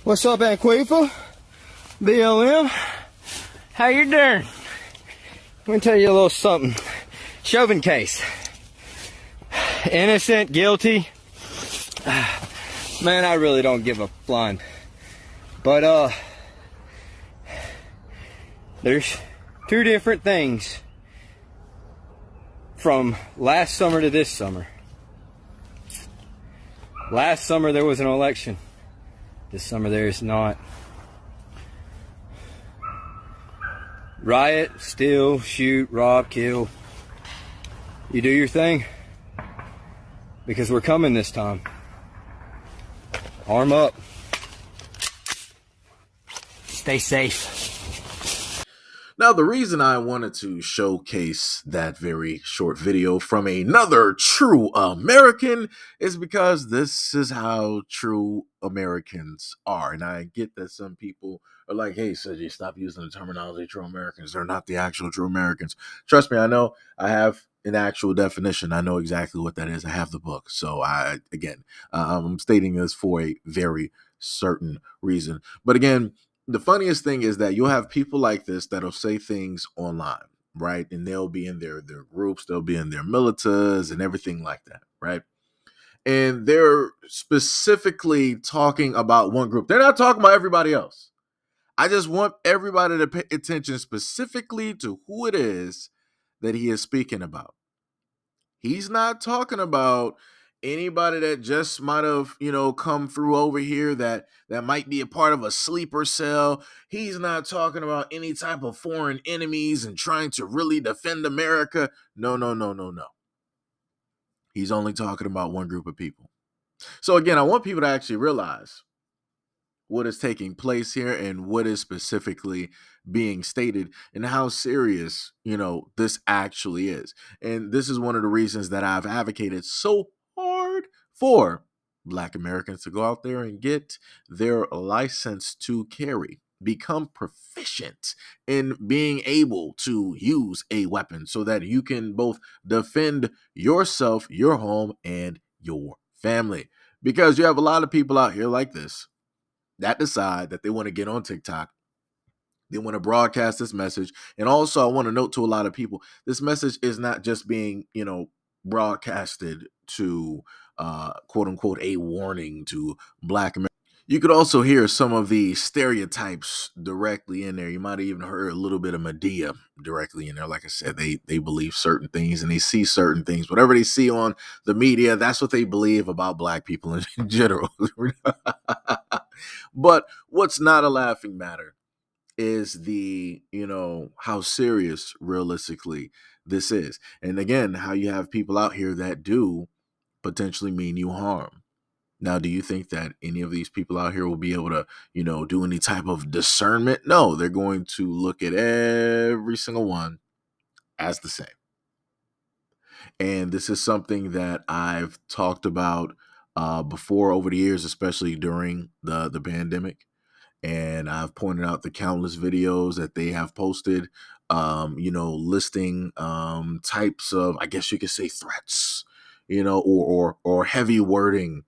What's up, Anquifa? BLM? How you doing? Let me tell you a little something. Chauvin case. Innocent, guilty. Man, I really don't give a flying. But, there's two different things from last summer to this summer. Last summer there was an election. This summer there is not. Riot, steal, shoot, rob, kill. You do your thing. Because we're coming this time. Arm up. Stay safe. Now, the reason I wanted to showcase that very short video from another true American is because this is how true Americans are. And I get that some people are like, hey, Seiji, stop using the terminology true Americans. They're not the actual true Americans. Trust me, I know. I have an actual definition. I know exactly what that is. I have the book. So I'm stating this for a very certain reason. But again, the funniest thing is that you'll have people like this that'll say things online, right? And they'll be in their groups, they'll be in their militas and everything like that, right? And they're specifically talking about one group. They're not talking about everybody else. I just want everybody to pay attention specifically to who it is that he is speaking about. He's not talking about anybody that just might have, come through over here that might be a part of a sleeper cell. He's not talking about any type of foreign enemies and trying to really defend America. No. He's only talking about one group of people. So again, I want people to actually realize what is taking place here and what is specifically being stated and how serious, this actually is. And this is one of the reasons that I've advocated so hard for Black Americans to go out there and get their license to carry, become proficient in being able to use a weapon so that you can both defend yourself, your home, and your family. Because you have a lot of people out here like this that decide that they want to get on TikTok. They want to broadcast this message. And also, I want to note to a lot of people, this message is not just being, broadcasted to, quote unquote, a warning to Black Americans. You could also hear some of the stereotypes directly in there. You might have even heard a little bit of Medea directly in there. Like I said, they believe certain things and they see certain things. Whatever they see on the media, that's what they believe about Black people in general. But what's not a laughing matter is the, how serious realistically this is. And again, how you have people out here that do potentially mean you harm. Now, do you think that any of these people out here will be able to, do any type of discernment? No, they're going to look at every single one as the same. And this is something that I've talked about before over the years, especially during the pandemic. And I've pointed out the countless videos that they have posted, listing types of, I guess you could say, threats, or heavy wording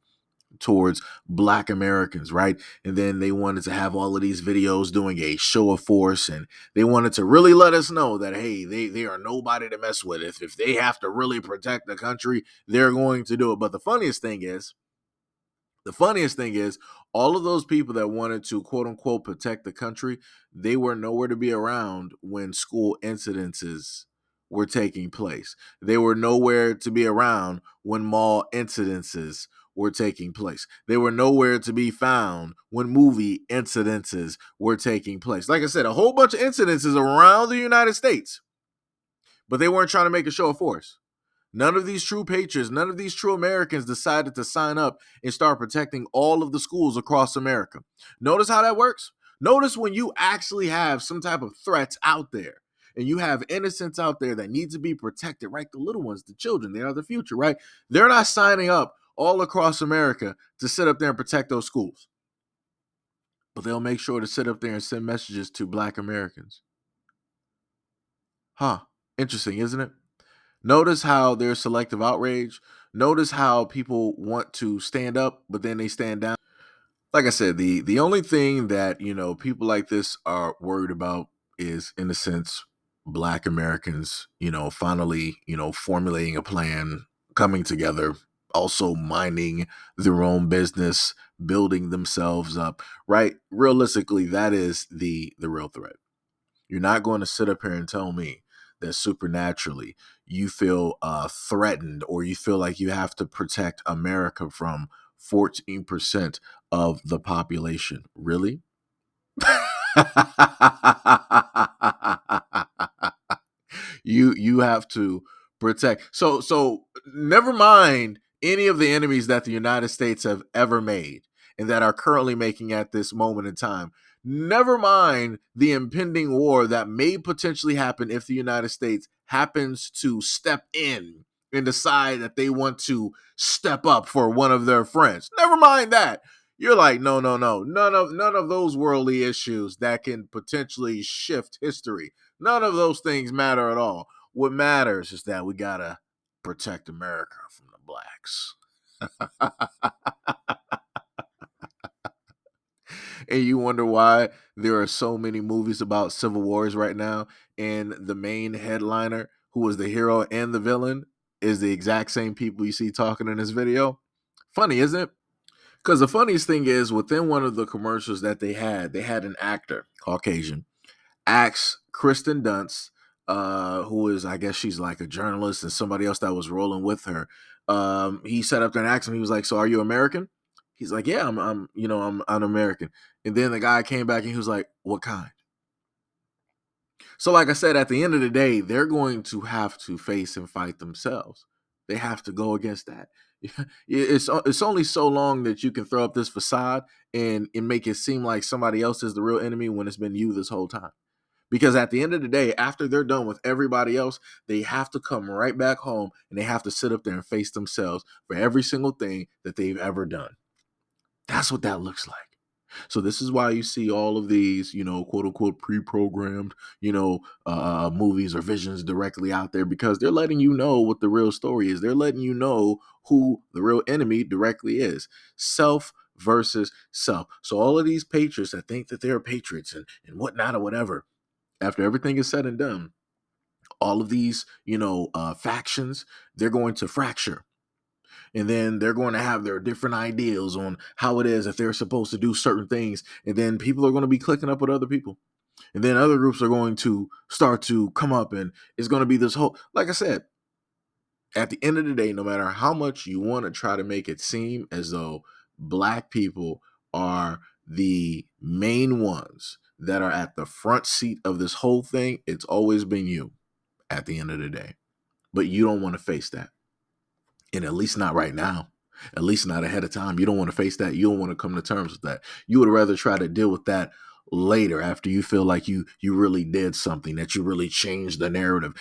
towards Black Americans, right? And then they wanted to have all of these videos doing a show of force, and they wanted to really let us know that, hey, they are nobody to mess with. If they have to really protect the country, they're going to do it. But the funniest thing is, all of those people that wanted to, quote unquote, protect the country, they were nowhere to be around when school incidences were taking place. They were nowhere to be around when mall incidences were taking place. They were nowhere to be found when movie incidences were taking place. Like I said, a whole bunch of incidences around the United States, but they weren't trying to make a show of force. None of these true patriots, none of these true Americans decided to sign up and start protecting all of the schools across America. Notice how that works? Notice when you actually have some type of threats out there and you have innocents out there that need to be protected, right? The little ones, the children, they are the future, right? They're not signing up all across America to sit up there and protect those schools. But they'll make sure to sit up there and send messages to Black Americans. Interesting, isn't it? Notice how there's selective outrage. Notice how people want to stand up, but then they stand down. like I said, the only thing that, you know, people like this are worried about is, in a sense, Black Americans, you know, finally, you know, formulating a plan, coming together, also minding their own business, building themselves up, right? Realistically, that is the real threat. You're not going to sit up here and tell me that supernaturally you feel threatened, or you feel like you have to protect America from 14% of the population. Really? You have to protect. So never mind any of the enemies that the United States have ever made and that are currently making at this moment in time. Never mind the impending war that may potentially happen if the United States happens to step in and decide that they want to step up for one of their friends. Never mind that. You're like, no, no, no. None of those worldly issues that can potentially shift history. None of those things matter at all. What matters is that we gotta protect America from the blacks. And you wonder why there are so many movies about civil wars right now, and the main headliner, who is the hero and the villain, is the exact same people you see talking in this video. Funny, isn't it? Because the funniest thing is, within one of the commercials that they had an actor, Caucasian, asked Kristen Dunst, who is, I guess she's like a journalist, and somebody else that was rolling with her. He sat up there and asked him. He was like, "So are you American?" He's like, "Yeah, I'm American." And then the guy came back and he was like, "What kind?" So, like I said, at the end of the day, they're going to have to face and fight themselves. They have to go against that. It's only so long that you can throw up this facade and make it seem like somebody else is the real enemy when it's been you this whole time. Because at the end of the day, after they're done with everybody else, they have to come right back home and they have to sit up there and face themselves for every single thing that they've ever done. That's what that looks like. So this is why you see all of these, you know, quote unquote pre-programmed, movies or visions directly out there, because they're letting you know what the real story is. They're letting you know who the real enemy directly is. Self versus self. So all of these patriots that think that they're patriots and whatnot or whatever, after everything is said and done, all of these, factions, they're going to fracture. And then they're going to have their different ideals on how it is that they're supposed to do certain things. And then people are going to be clicking up with other people. And then other groups are going to start to come up, and it's going to be this whole, like I said, at the end of the day, no matter how much you want to try to make it seem as though black people are the main ones that are at the front seat of this whole thing, it's always been you at the end of the day. But you don't want to face that. And at least not right now. At least not ahead of time. You don't want to face that. You don't want to come to terms with that. You would rather try to deal with that later, after you feel like you really did something, that you really changed the narrative.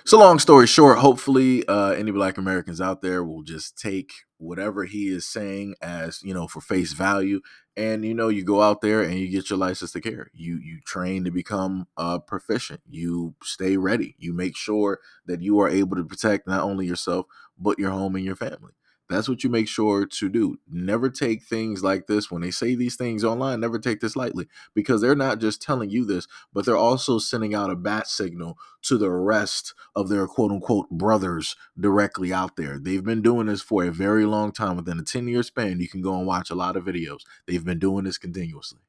So long story short, hopefully any black Americans out there will just take whatever he is saying as, for face value. And, you go out there and you get your license to carry. You train to become proficient. You stay ready. You make sure that you are able to protect not only yourself, but your home and your family. That's what you make sure to do. Never take things like this. When they say these things online, never take this lightly, because they're not just telling you this, but they're also sending out a bat signal to the rest of their quote unquote brothers directly out there. They've been doing this for a very long time. Within a 10-year span, you can go and watch a lot of videos. They've been doing this continuously.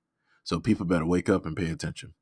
So people better wake up and pay attention.